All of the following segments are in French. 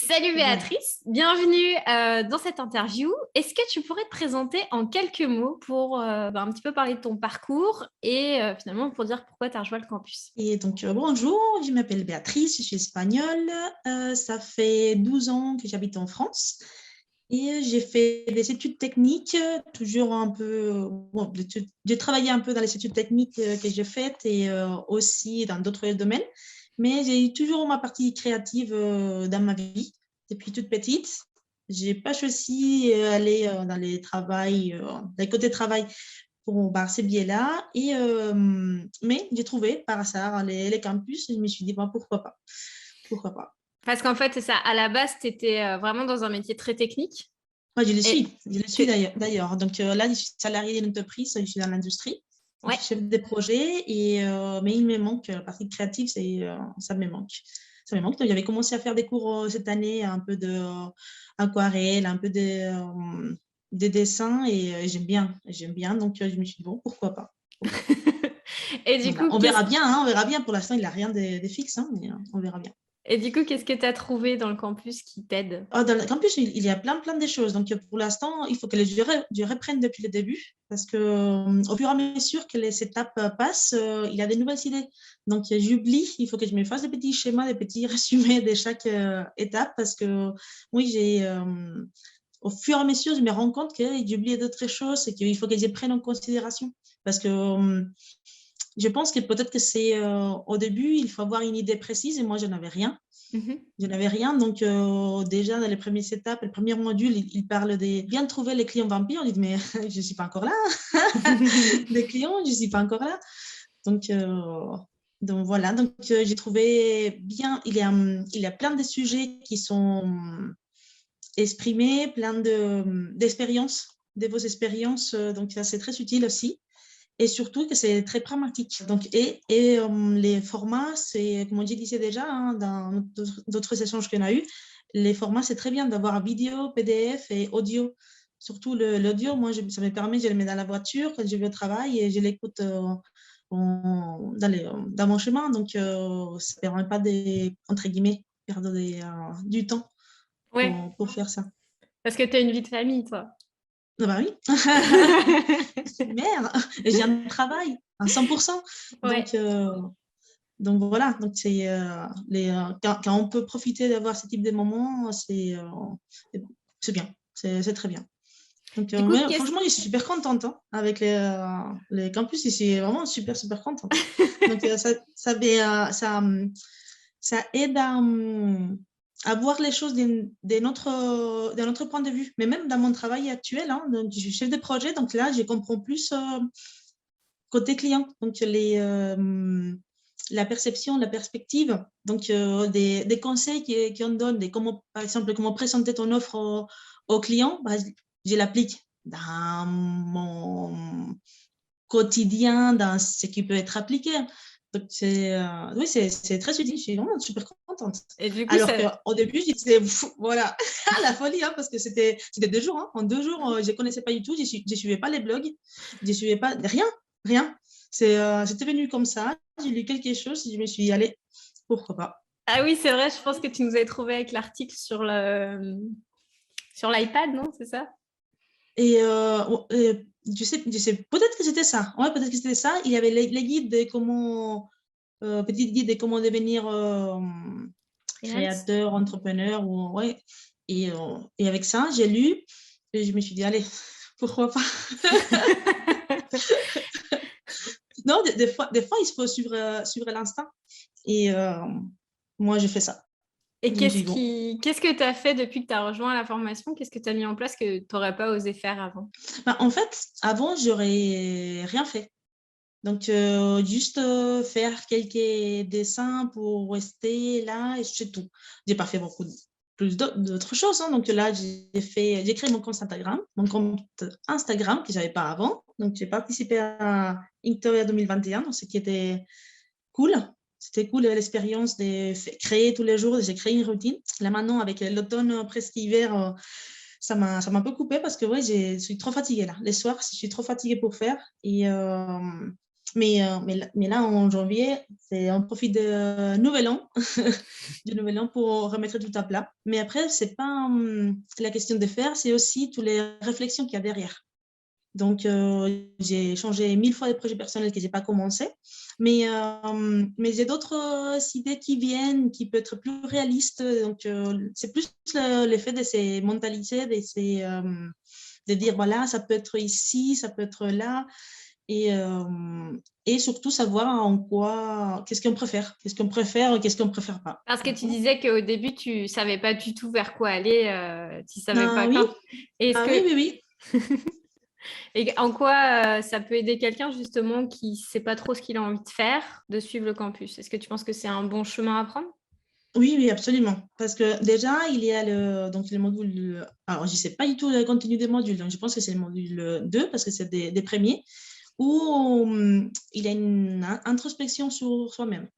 Salut Voilà. Béatrice, bienvenue dans cette interview. Est-ce que tu pourrais te présenter en quelques mots pour un petit peu parler de ton parcours et finalement pour dire pourquoi tu as rejoint le campus? Et donc, bonjour, je m'appelle Béatrice, je suis espagnole. Ça fait 12 ans que j'habite en France et j'ai fait des études techniques, toujours un peu. Bon, j'ai travaillé un peu dans les études techniques que j'ai faites et aussi dans d'autres domaines, mais j'ai eu toujours ma partie créative dans ma vie depuis toute petite. J'ai pas choisi aller dans les côtés travail pour par ces biais-là. Mais j'ai trouvé par hasard les campus et je me suis dit, bon, pourquoi pas? Pourquoi pas? Parce qu'en fait, c'est ça, à la base, tu étais vraiment dans un métier très technique. Moi, Et je le suis t'es- d'ailleurs. Donc là, je suis salariée d'une entreprise, je suis dans l'industrie. Je ouais, suis chef de projet, mais il me manque la partie créative, ça me manque. Ça me manque. Donc, j'avais commencé à faire des cours cette année, un peu de aquarelle, un peu de dessin et j'aime bien. J'aime bien. Donc, je me suis dit, bon, pourquoi pas? Pourquoi pas? et du Voilà. coup, On verra bien, hein, on verra bien. Pour l'instant, il n'a rien de fixe, hein, mais on verra bien. qu'est-ce que tu as trouvé dans le campus qui t'aide? Ah, dans le campus, il y a plein de choses. Donc, pour l'instant, il faut que je reprenne depuis le début parce que au fur et à mesure que les étapes passent, il y a des nouvelles idées. Donc, j'oublie, il faut que je me fasse des petits schémas, des petits résumés de chaque étape parce que oui, au fur et à mesure, je me rends compte que j'ai oublié d'autres choses et qu'il faut que je les prenne en considération parce que je pense que peut-être que c'est au début, il faut avoir une idée précise et moi, je n'avais rien. Mhm. Je n'avais rien. Donc, déjà, dans les premières étapes, le premier module, il parle de bien trouver les clients vampires. On dit, mais je ne suis pas encore là. Les clients, je ne suis pas encore là. Donc, voilà. Donc, j'ai trouvé bien. Il y a plein de sujets qui sont exprimés, d'expériences, de vos expériences. Donc, ça, c'est très utile aussi. Et surtout que c'est très pragmatique. Donc, les formats, c'est, comme on disait déjà hein, dans d'autres échanges qu'on a eus, les formats, c'est très bien d'avoir vidéo, PDF et audio. Surtout l'audio, moi, ça me permet, je le mets dans la voiture quand je vais au travail et je l'écoute dans mon chemin. Donc, ça ne permet pas de, entre guillemets, perdre du temps Ouais, pour faire ça. parce que tu as une vie de famille, toi. Ah bah oui, je suis mère et j'ai un travail à 100%. Donc, Ouais. voilà, donc quand on peut profiter d'avoir ce type de moments, c'est bien, c'est très bien. Donc, Du coup, mais franchement, je suis super contente hein, avec les campus, je suis vraiment super contente. Donc, ça aide à voir les choses d'un autre point de vue. Mais même dans mon travail actuel, hein, donc, je suis chef de projet, donc là, je comprends plus côté client. Donc, la perception, la perspective, donc des conseils qu'on donne, par exemple, comment présenter ton offre au client, bah, je l'applique dans mon quotidien, dans ce qui peut être appliqué. Donc, oui, c'est très utile. Je suis vraiment super contente. Et du coup, Alors ça, qu'au début, je disais, voilà, la folie, hein, parce que c'était 2 jours. Hein. En 2 jours, je ne connaissais pas du tout. Je ne suivais pas les blogs. Je ne suivais pas rien, rien. C'était venu comme ça. J'ai lu quelque chose et je me suis dit, allez, pourquoi pas. ah oui, c'est vrai, je pense que tu nous avais trouvé avec l'article sur l'iPad, non? C'est ça? Et je sais peut-être que c'était ça. Ouais, peut-être que c'était ça. Il y avait les guides de comment, petite guide de comment devenir Freelance. créateur, entrepreneur. Ouais. Et avec ça, j'ai lu et je me suis dit, allez, pourquoi pas. Non, des fois, il faut suivre l'instinct. Et moi, j'ai fait ça. Et Je me suis dit, bon. qu'est-ce que tu as fait depuis que tu as rejoint la formation? Qu'est-ce que tu as mis en place que tu n'aurais pas osé faire avant? Bah, en fait, avant, j'aurais rien fait. Donc, juste faire quelques dessins pour rester là et c'est tout. J'ai pas fait plus d'autres choses. Hein. Donc là, j'ai créé mon compte Instagram que j'avais pas avant. Donc, j'ai participé à Inktober 2021, donc ce qui était cool. C'était cool l'expérience de créer tous les jours. J'ai créé une routine. Là maintenant, avec l'automne presque hiver, ça m'a un peu coupé parce que ouais, je suis trop fatiguée là. Les soirs, je suis trop fatiguée pour faire. Mais là, en janvier, on profite de Nouvel An, du Nouvel An pour remettre tout à plat. Mais après, c'est pas la question de faire, c'est aussi toutes les réflexions qu'il y a derrière. Donc, j'ai changé 1000 fois de projets personnels que je n'ai pas commencé. Mais j'ai d'autres idées qui viennent, qui peuvent être plus réalistes. Donc, c'est plus l'effet de ces mentalités, de dire, voilà, ça peut être ici, ça peut être là. Et surtout savoir qu'est-ce qu'on préfère, qu'est-ce qu'on préfère pas. Parce que tu disais qu'au début, tu savais pas du tout vers quoi aller, tu savais Ah pas oui, quand. Est-ce ah oui, que oui, oui. et en quoi ça peut aider quelqu'un justement qui sait pas trop ce qu'il a envie de faire, de suivre le campus? Est-ce que tu penses que c'est un bon chemin à prendre? Oui, oui, absolument. Parce que déjà, il y a donc le module. Alors, je ne sais pas du tout le contenu des modules, donc je pense que c'est le module 2 parce que c'est des premiers, où il y a une introspection sur soi-même.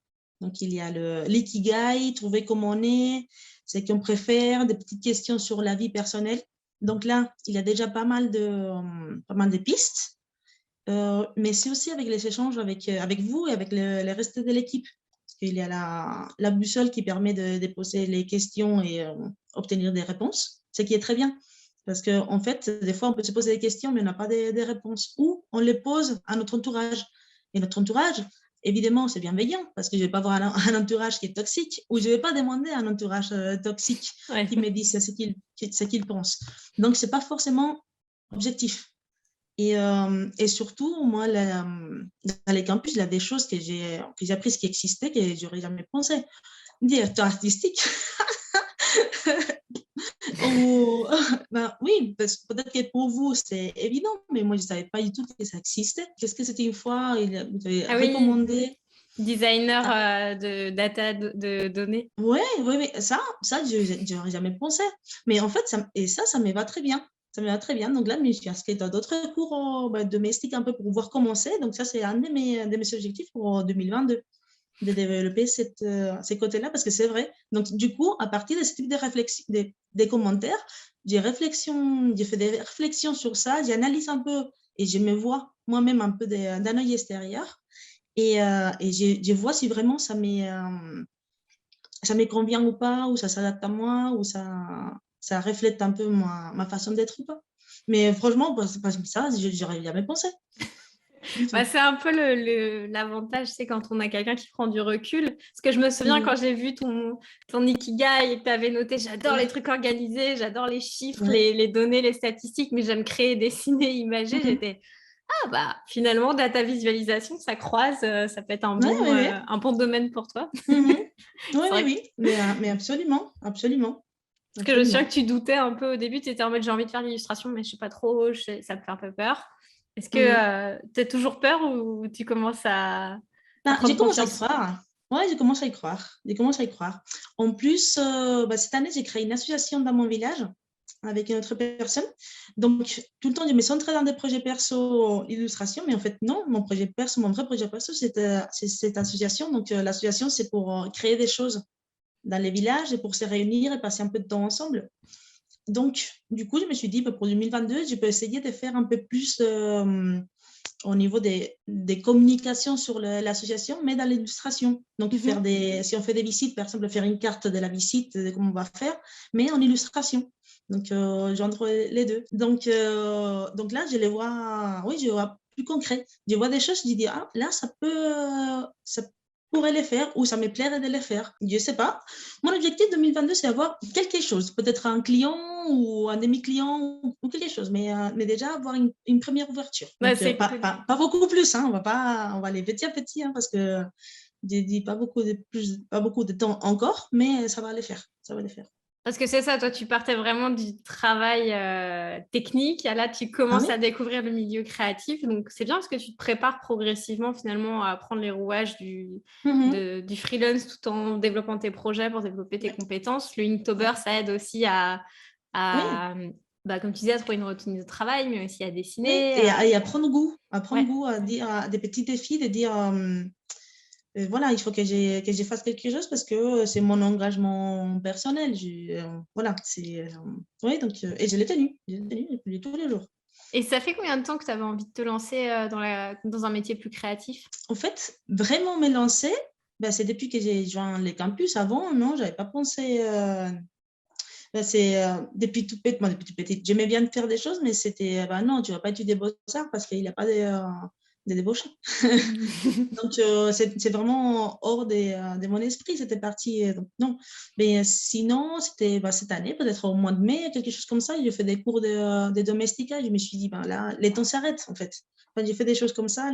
Donc, il y a l'ikigai, trouver comment on est, ce qu'on préfère, des petites questions sur la vie personnelle. Donc là, il y a déjà pas mal de pistes, mais c'est aussi avec les échanges avec vous et avec le reste de l'équipe. Parce qu'il y a la boussole qui permet de poser les questions et obtenir des réponses, ce qui est très bien. Parce qu'en fait, des fois, on peut se poser des questions, mais on n'a pas des réponses. Ou on les pose à notre entourage. Et notre entourage, évidemment, c'est bienveillant, parce que je ne vais pas avoir un entourage qui est toxique, ou je ne vais pas demander à un entourage toxique Ouais. qui me dise ce qu'il pense. Donc, ce n'est pas forcément objectif. Et surtout, moi, dans les campus, il y a des choses que j'ai apprises qui existaient, que je n'aurais jamais pensé. Directeur artistique, ou, ben, oui, peut-être que pour vous, c'est évident, mais moi, je ne savais pas du tout que ça existait. Qu'est-ce que c'était une fois, vous avez Ah oui, recommandé. designer Ah, de data de données. ouais, oui, oui, ça je n'aurais jamais pensé. Mais en fait, ça me va très bien. Ça me va très bien. Donc là, je me suis inscrite à d'autres cours domestiques un peu pour voir comment c'est. Donc ça, c'est un de mes objectifs pour 2022, de développer ces côtés-là, parce que c'est vrai. Donc du coup, à partir de ce type de réflexion, des commentaires, j'ai fait des réflexions sur ça, j'analyse un peu et je me vois moi-même un peu d'un œil extérieur et je vois si vraiment ça me convient ou pas, ou ça s'adapte à moi, ou ça reflète un peu ma façon d'être ou pas. Mais franchement, c'est pas ça, j'aurais jamais pensé du Bah, tout. c'est un peu l'avantage, c'est quand on a quelqu'un qui prend du recul. Parce que je me souviens Mm. quand j'ai vu ton Ikigai et que tu avais noté, j'adore les Ouais, trucs organisés, j'adore les chiffres, ouais. les données, les statistiques, mais j'aime créer, dessiner, imager. Mhm. J'étais, ah bah finalement, data visualisation, ça croise, ça peut être Ouais, ouais, ouais. un bon domaine pour toi. Mhm. Oui, C'est oui, vrai oui. Mais absolument, absolument, que je me souviens absolument. que tu doutais un peu au début, tu étais en mode j'ai envie de faire l'illustration, mais je sais pas trop, ça me fait un peu peur. Est-ce Mm. que tu as toujours peur ou tu commences à Ben, j'ai prendre commencé à y confiance? croire. Ouais, j'ai commencé à y croire. J'ai commencé à y croire. En plus, cette année, j'ai créé une association dans mon village avec une autre personne. Donc, tout le temps, je me centrais dans des projets perso illustration, mais en fait, non, mon vrai projet perso, c'est cette association. Donc, l'association, c'est pour créer des choses dans les villages et pour se réunir et passer un peu de temps ensemble. Donc, du coup, je me suis dit, pour 2022, je peux essayer de faire un peu plus au niveau des communications sur l'association, mais dans l'illustration. Donc, Mhm. si on fait des visites, par exemple, faire une carte de la visite, de comment on va faire, mais en illustration. Donc, j'entre les deux. Donc là, je les vois, oui, je vois plus concret. Je vois des choses, je dis, ah, là, ça pourrait les faire ou ça me plairait de les faire. Je ne sais pas. Mon objectif 2022, c'est avoir quelque chose, peut-être un client ou un demi-client ou quelque chose, mais déjà avoir une première ouverture. Bah, Donc, c'est cool. pas beaucoup plus, hein, on va aller petit à petit, hein, parce que je dis pas beaucoup de temps encore, mais ça va les faire, ça va les faire. Parce que c'est ça, toi, tu partais vraiment du travail technique. Et là, tu Ah commences oui? à découvrir le milieu créatif. Donc, c'est bien parce que tu te prépares progressivement finalement à apprendre les rouages Mhm. du freelance tout en développant tes projets pour développer tes compétences. Le Inktober, ça aide aussi Oui, à, bah, comme tu disais, à trouver une routine de travail, mais aussi à oui, dessiner. et à prendre Ouais. goût à dire à des petits défis, de dire voilà, il faut que je fasse quelque chose parce que c'est mon engagement personnel. Voilà, oui, donc, et je l'ai tenu tous les jours. Et ça fait combien de temps que tu avais envie de te lancer dans un métier plus créatif? En fait, vraiment me lancer, bah, c'est depuis que j'ai joint les campus. Avant, non, j'avais pas pensé. Bah, c'est depuis tout petit, moi, depuis tout petit, j'aimais bien faire des choses, mais c'était, bah non, tu vas pas étudier Beaux-Arts parce qu'il n'y a pas de débauchés. Donc, c'est vraiment hors de mon esprit, c'était parti. Donc, non. Mais sinon, c'était bah, cette année, peut-être au mois de mai, quelque chose comme ça, j'ai fait des cours de domestica. Je me suis dit, ben là, les temps s'arrêtent, en fait. Enfin, j'ai fait des choses comme ça,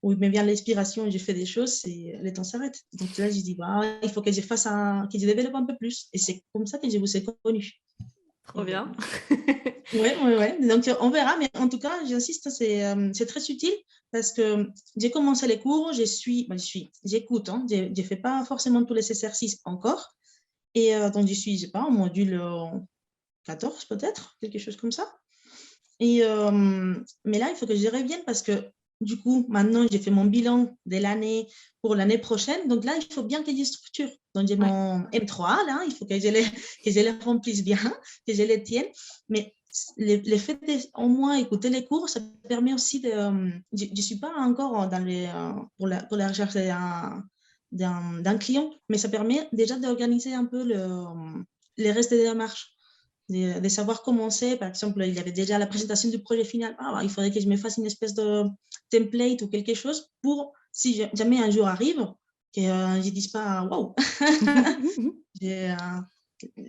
où il me vient l'inspiration et j'ai fait des choses, les temps s'arrêtent. Donc là, j'ai dit, bah, il faut que que je développe un peu plus. Et c'est comme ça que je vous ai connu. Trop bien. Oui, oui, oui. Donc, on verra. Mais en tout cas, j'insiste, c'est très utile parce que j'ai commencé les cours, j'écoute. Hein, je ne fais pas forcément tous les exercices encore. Et donc, je suis, je sais pas, en module 14 peut-être, quelque chose comme ça. Et, mais là, il faut que je revienne parce que du coup, maintenant, j'ai fait mon bilan de l'année pour l'année prochaine. Donc là, il faut bien que je structure. Donc, j'ai mon M3, là, il faut que que je les remplisse bien, que je les tienne. Mais le fait d'au moins écouter les cours, ça permet aussi de... je ne suis pas encore pour la recherche d'un client, mais ça permet déjà d'organiser un peu les restes des démarches de savoir commencer. Par exemple, il y avait déjà la présentation du projet final. Ah, il faudrait que je me fasse une espèce de template ou quelque chose pour, si jamais un jour arrive, que je ne dise pas waouh,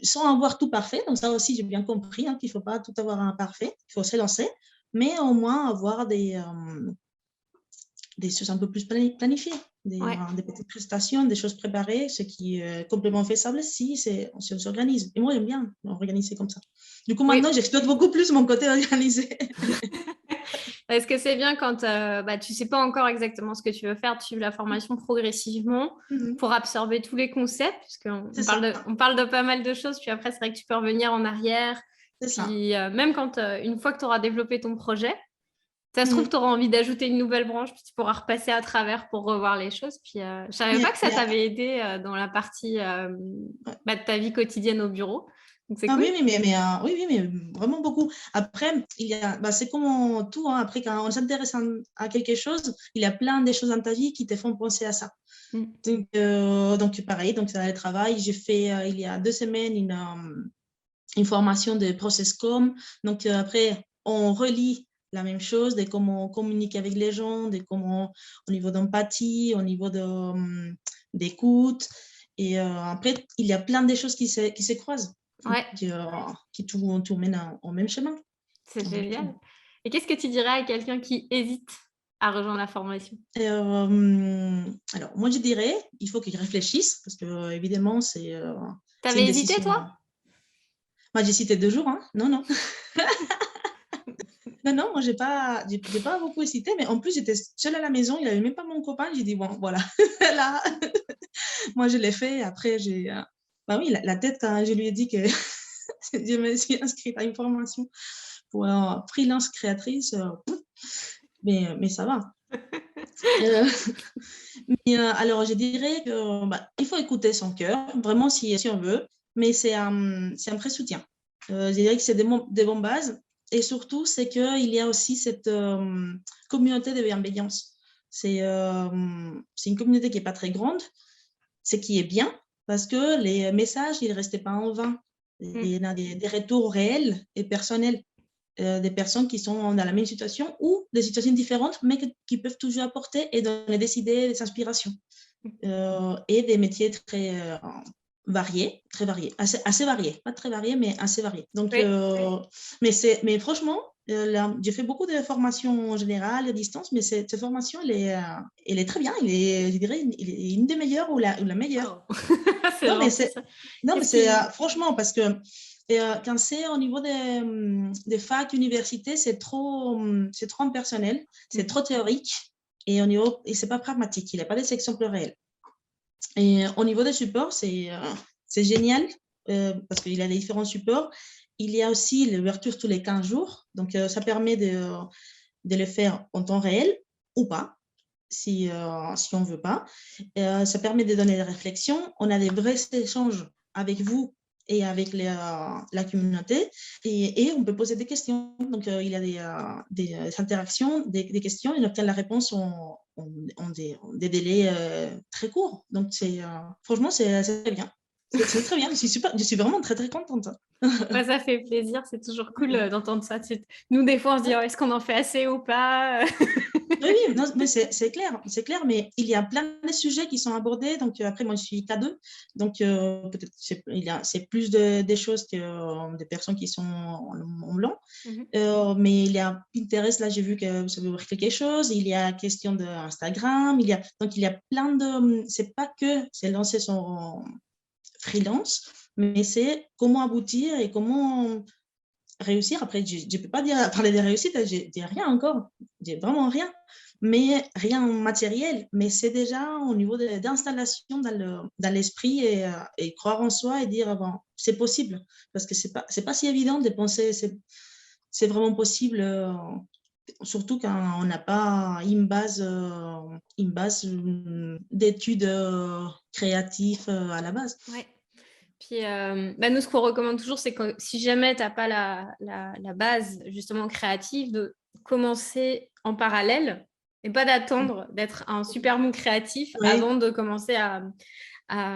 sans avoir tout parfait. Donc, ça aussi, j'ai bien compris hein, qu'il ne faut pas tout avoir un parfait, il faut se lancer, mais au moins avoir des choses un peu plus planifiées, des petites prestations, des choses préparées, ce qui est complètement faisable si on s'organise. Et moi, j'aime bien organiser comme ça. Du coup, maintenant, j'exploite beaucoup plus mon côté organisé. Est-ce que c'est bien quand tu ne sais pas encore exactement ce que tu veux faire, de suivre la formation progressivement pour absorber tous les concepts, parce qu'on parle de pas mal de choses, puis après, c'est vrai que tu peux revenir en arrière. Puis même quand, une fois que tu auras développé ton projet, ça se trouve, tu auras envie d'ajouter une nouvelle branche, puis tu pourras repasser à travers pour revoir les choses. Puis je ne savais pas que ça t'avait aidé dans la partie de ta vie quotidienne au bureau. Donc, c'est cool. Oui, oui, mais vraiment beaucoup. Après, c'est comme tout. Hein, après, quand on s'intéresse à quelque chose, il y a plein de choses dans ta vie qui te font penser à ça. Donc pareil, donc ça le travail. J'ai fait il y a 2 semaines une formation de ProcessCom. Donc après, on relie la même chose, de comment on communique avec les gens, de comment au niveau d'empathie, au niveau d'écoute. Et après, il y a plein de choses qui se croisent. Qui tout mène au même chemin. C'est génial. Et qu'est-ce que tu dirais à quelqu'un qui hésite à rejoindre la formation? Alors, moi, je dirais, il faut qu'il réfléchisse, parce que évidemment, c'est T'avais une hésité, décision. toi? Moi, j'ai cité 2 jours, hein. Non, non. Non, moi, j'ai pas beaucoup hésité, mais en plus, j'étais seule à la maison, il n'y avait même pas mon copain. J'ai dit, bon, voilà, là, moi, je l'ai fait. Après, oui, la tête, quand je lui ai dit que je me suis inscrite à une formation pour freelance créatrice, mais ça va. Alors, je dirais qu'il faut écouter son cœur, vraiment si on veut, mais c'est un vrai soutien. Je dirais que c'est des bonnes bases. Et surtout, c'est qu'il y a aussi cette communauté de bienveillance. C'est une communauté qui n'est pas très grande, ce qui est bien, parce que les messages, ils ne restaient pas en vain. Il y a des retours réels et personnels. Des personnes qui sont dans la même situation ou des situations différentes, mais qui peuvent toujours apporter et donner des idées, des inspirations. Et des métiers très variés, assez variés, pas très variés, mais assez variés. Donc, mais franchement, j'ai fait beaucoup de formations en général, à distance, mais cette formation, elle est très bien. Je dirais, elle est une des meilleures ou la meilleure. Oh. C'est Franchement, parce que quand c'est au niveau des facs, universités, c'est trop impersonnel, c'est trop théorique et c'est pas pragmatique. Il n'y a pas des exemples réels. Et au niveau des supports, c'est génial parce qu'il y a des différents supports. Il y a aussi l'ouverture tous les 15 jours. Donc, ça permet de le faire en temps réel ou pas, si on ne veut pas. Ça permet de donner des réflexions. On a des vrais échanges avec vous et avec la communauté, et on peut poser des questions. Donc, il y a des interactions, des questions, et on obtient la réponse en des délais très courts. Donc, franchement, c'est très bien. C'est très bien. Je suis vraiment très, très contente. Ouais, ça fait plaisir, c'est toujours cool d'entendre ça. Nous, des fois, on se dit, oh, est-ce qu'on en fait assez ou pas? Oui, oui, non, mais c'est clair, mais il y a plein de sujets qui sont abordés. Donc, après, moi, je suis K2, donc peut-être c'est plus des choses que des personnes qui sont en blanc. Mais il y a Pinterest, là, j'ai vu que vous avez ouvert quelque chose. Il y a question d'Instagram. Donc, il y a plein de. C'est pas que c'est lancer son freelance, mais c'est comment aboutir et comment réussir. Après, je ne peux pas parler de réussite, j'ai rien encore, j'ai vraiment rien, mais rien matériel, mais c'est déjà au niveau d'installation dans l'esprit et croire en soi et dire, bon, c'est possible, parce que c'est pas si évident de penser, c'est vraiment possible, surtout quand on n'a pas une base d'études créatives à la base. Ouais. Puis, nous, ce qu'on recommande toujours, c'est que si jamais tu n'as pas la base justement créative, de commencer en parallèle et pas d'attendre d'être un super bon créatif avant de commencer à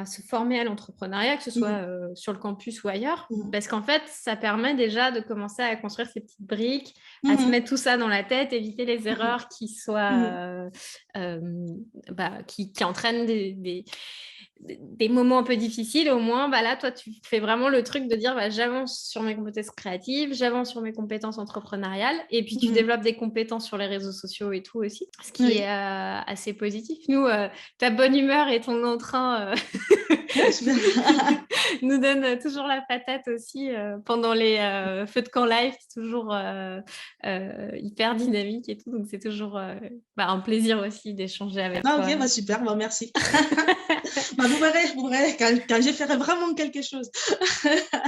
se former à l'entrepreneuriat, que ce soit sur le campus ou ailleurs. Parce qu'en fait, ça permet déjà de commencer à construire ces petites briques, à se mettre tout ça dans la tête, éviter les erreurs qui soient qui entraînent des moments un peu difficiles. Au moins, là, toi, tu fais vraiment le truc de dire, j'avance sur mes compétences créatives, j'avance sur mes compétences entrepreneuriales, et puis tu développes des compétences sur les réseaux sociaux et tout aussi, ce qui est assez positif. Nous, ta bonne humeur et ton entrain nous donne toujours la patate aussi pendant les feux de camp live, c'est toujours hyper dynamique et tout, donc c'est toujours un plaisir aussi d'échanger avec toi. Ok, super, merci. Vous verrez quand je ferai vraiment quelque chose.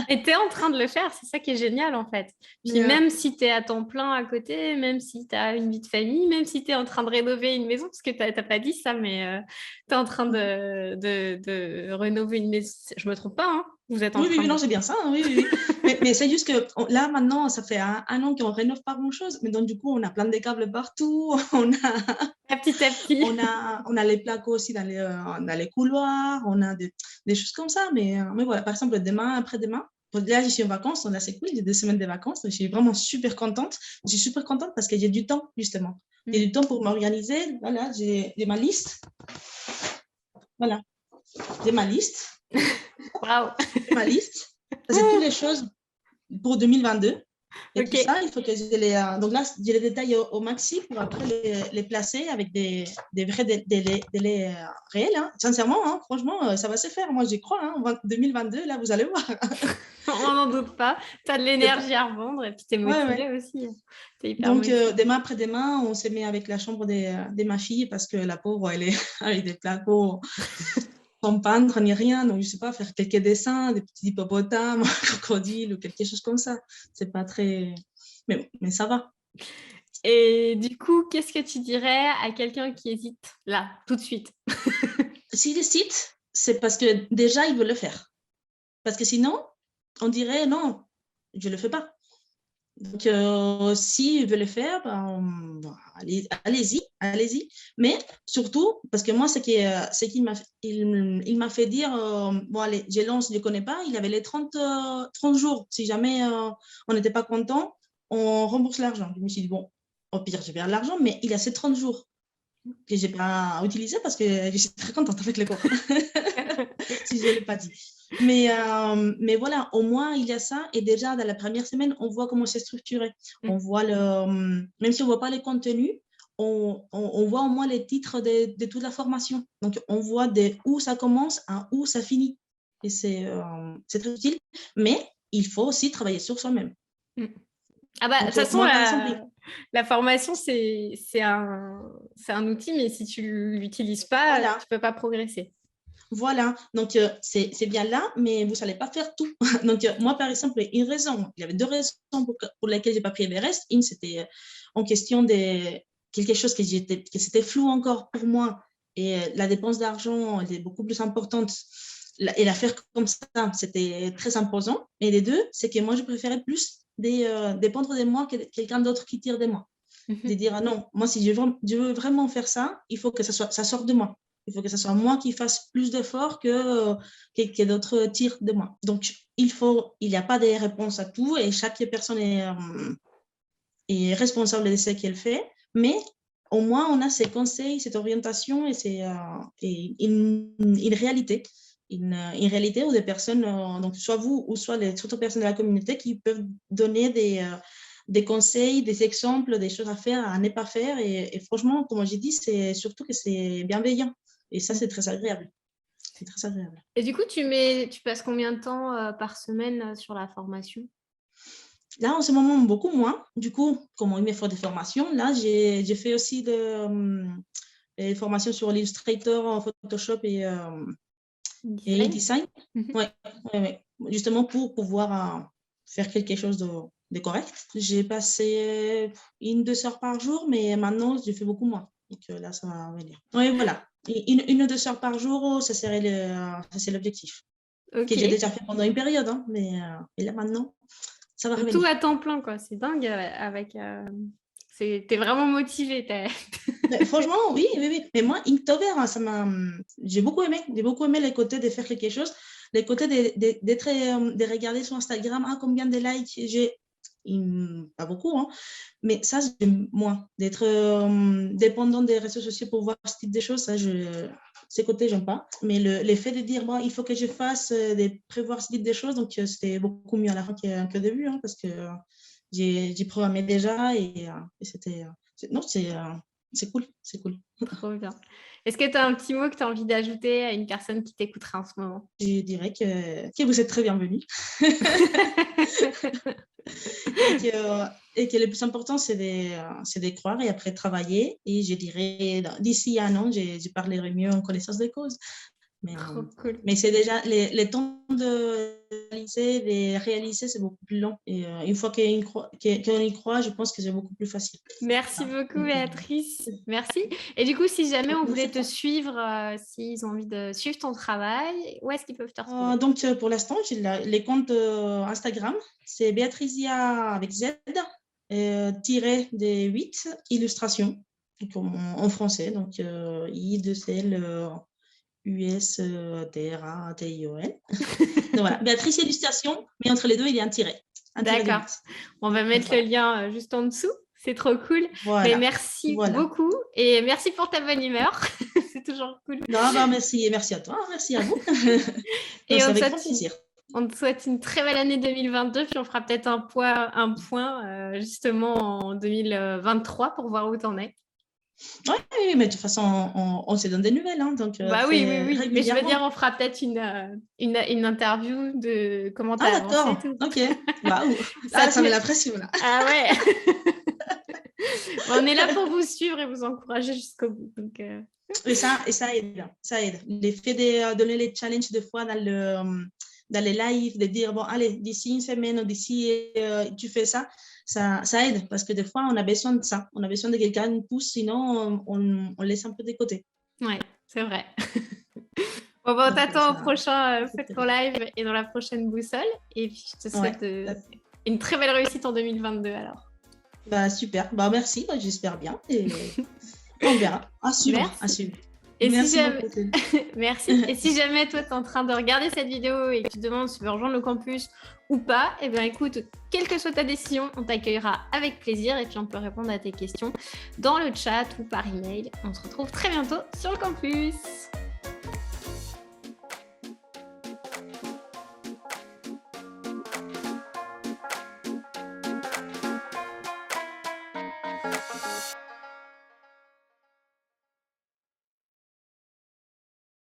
Et tu es en train de le faire, c'est ça qui est génial en fait. Puis même si tu es à temps plein à côté, même si tu as une vie de famille, même si tu es en train de rénover une maison, parce que tu n'as pas dit ça, mais tu es en train de rénover une maison. Je ne me trompe pas, hein? Vous êtes en train non, c'est bien ça, oui. mais c'est juste que là, maintenant, ça fait un an qu'on ne rénove pas grand-chose, mais donc du coup, on a plein de câbles partout, petit à petit. On a les placos aussi dans les couloirs, on a des choses comme ça, mais voilà, par exemple, demain, après-demain, là, je suis en vacances, là, c'est cool, j'ai 2 semaines de vacances, je suis vraiment super contente. Je suis super contente parce que j'ai du temps, justement. J'ai du temps pour m'organiser. Voilà, j'ai ma liste. Voilà, j'ai ma liste. Waouh. Ma liste. C'est toutes les choses pour 2022. Et tout ça, il faut que j'ai donc là, j'ai les détails au maxi pour après les placer avec des vrais délais réels. Hein. Sincèrement, hein, franchement, ça va se faire. Moi, j'y crois. Hein. 2022, là, vous allez voir. On n'en doute pas. Tu as de l'énergie à revendre et puis tu es motivée aussi. Donc, demain après-demain, on se met avec la chambre de ma fille parce que la pauvre, elle est avec des placos sans peindre ni rien. Donc, je ne sais pas, faire quelques dessins, des petits hippopotames, crocodiles ou quelque chose comme ça. C'est pas très... Mais ça va. Et du coup, qu'est-ce que tu dirais à quelqu'un qui hésite là, tout de suite? S'il hésite, c'est parce que déjà, il veut le faire. Parce que sinon, on dirait non, je ne le fais pas. Donc, s'il veut le faire, allez-y. Mais surtout, parce que moi, il m'a fait dire, bon, allez, je lance, je ne connais pas, il avait les 30 jours. Si jamais on n'était pas content, on rembourse l'argent. Je me suis dit, bon, au pire, je perds l'argent, mais il a ces 30 jours que je n'ai pas utilisé parce que je suis très contente avec les cours. Si je ne l'ai pas dit. Mais voilà, au moins, il y a ça. Et déjà, dans la première semaine, on voit comment c'est structuré. On voit même si on ne voit pas les contenus, on voit au moins les titres de toute la formation. Donc, on voit où ça commence à où ça finit. Et c'est très utile. Mais il faut aussi travailler sur soi-même. De toute façon, la formation, c'est un outil, mais si tu ne l'utilises pas, tu ne peux pas progresser. Voilà, donc c'est bien là, mais vous n'allez pas faire tout. Donc, moi, par exemple, il y avait 2 raisons pour lesquelles je n'ai pas pris Everest. Une, c'était en question de quelque chose que c'était flou encore pour moi, et la dépense d'argent était beaucoup plus importante et la faire comme ça, c'était très imposant. Et les deux, c'est que moi, je préférais plus dépendre de moi que quelqu'un d'autre qui tire de moi. De dire, ah non, moi, si je veux vraiment faire ça, il faut que ça sorte de moi. Il faut que ce soit moi qui fasse plus d'efforts que d'autres tirent de moi. Donc, il n'y a pas de réponse à tout et chaque personne est responsable de ce qu'elle fait, mais au moins, on a ces conseils, cette orientation et une réalité. Une réalité où des personnes, donc soit vous ou soit les autres personnes de la communauté qui peuvent donner des conseils, des exemples, des choses à faire, à ne pas faire. Et franchement, comme j'ai dit, c'est surtout que c'est bienveillant. Et ça, c'est très agréable. C'est très agréable. Et du coup, tu passes combien de temps par semaine sur la formation? Là, en ce moment, beaucoup moins. Du coup, comme il me faut des formations, là, j'ai fait aussi des formations sur Illustrator, Photoshop et InDesign. Ouais. Justement, pour pouvoir faire quelque chose de correct. J'ai passé 1-2 heures par jour, mais maintenant, je fais beaucoup moins. Donc là, ça va venir. Oui, voilà. 1 ou 2 heures par jour, ça c'est l'objectif. Okay. Que j'ai déjà fait pendant une période, hein, mais et là, maintenant, ça va revenir. Tout à temps plein, quoi. C'est dingue. T'es vraiment motivée. Franchement, oui. Mais moi, Inktober, j'ai beaucoup aimé les côtés de faire quelque chose, les côtés de regarder sur Instagram, combien de likes j'ai. Pas beaucoup, hein, mais ça, j'aime moins. D'être dépendant des réseaux sociaux pour voir ce type de choses, ça, ces côtés, j'aime pas. Mais l'effet de dire, bon, il faut que je fasse, de prévoir ce type de choses, donc c'était beaucoup mieux à la fin qu'au début, hein, parce que j'ai programmé déjà et c'était... non, c'est cool, c'est cool. Trop bien. Est-ce que tu as un petit mot que tu as envie d'ajouter à une personne qui t'écoutera en ce moment? Je dirais que vous êtes très bienvenue. et que le plus important, c'est de croire et après travailler. Et je dirais, d'ici 1 an, je parlerai mieux en connaissance de cause. Mais, cool. Mais c'est déjà, les temps de réaliser, c'est beaucoup plus long. Et une fois qu'on y croit, je pense que c'est beaucoup plus facile. Merci beaucoup, Béatrice. Merci. Et du coup, si jamais on voulait te suivre, s'ils ont envie de suivre ton travail, où est-ce qu'ils peuvent te retrouver? Donc, pour l'instant, j'ai les comptes Instagram. C'est Béatricia avec Z, tiré des 8 illustrations, en français. Donc, I2L... US, TRA, TION. Donc voilà, Béatrice Illustration, mais entre les deux, il y a un tiret. D'accord. On va mettre le lien juste en dessous. C'est trop cool. Voilà. Mais merci beaucoup et merci pour ta bonne humeur. C'est toujours cool. Non, merci à toi, merci à vous. Et on avec grand plaisir. On te souhaite une très belle année 2022, puis on fera peut-être un point justement en 2023 pour voir où tu en es. Oui, mais de toute façon, on se donne des nouvelles. Hein, donc, oui. Mais je veux dire, on fera peut-être une interview de comment tu as avancé. D'accord, ok. Waouh, ça met la pression là. Ah ouais. On est là pour vous suivre et vous encourager jusqu'au bout. Donc, Et ça aide. L'effet de donner les challenges des fois dans les lives, de dire, bon, allez, d'ici une semaine ou d'ici, tu fais ça. Ça aide parce que des fois, on a besoin de ça. On a besoin de quelqu'un qui nous pousse, sinon on laisse un peu de côté. Oui, c'est vrai. Bon, on t'attend au prochain Faites ton live et dans la prochaine boussole. Et puis, je te souhaite une très belle réussite en 2022 alors. Super. Merci. J'espère bien. Et on verra. À suivre. Et merci Merci. Et si jamais toi, tu es en train de regarder cette vidéo et que tu te demandes si tu veux rejoindre le campus ou pas, eh bien écoute, quelle que soit ta décision, on t'accueillera avec plaisir et puis on peut répondre à tes questions dans le chat ou par email. On se retrouve très bientôt sur le campus.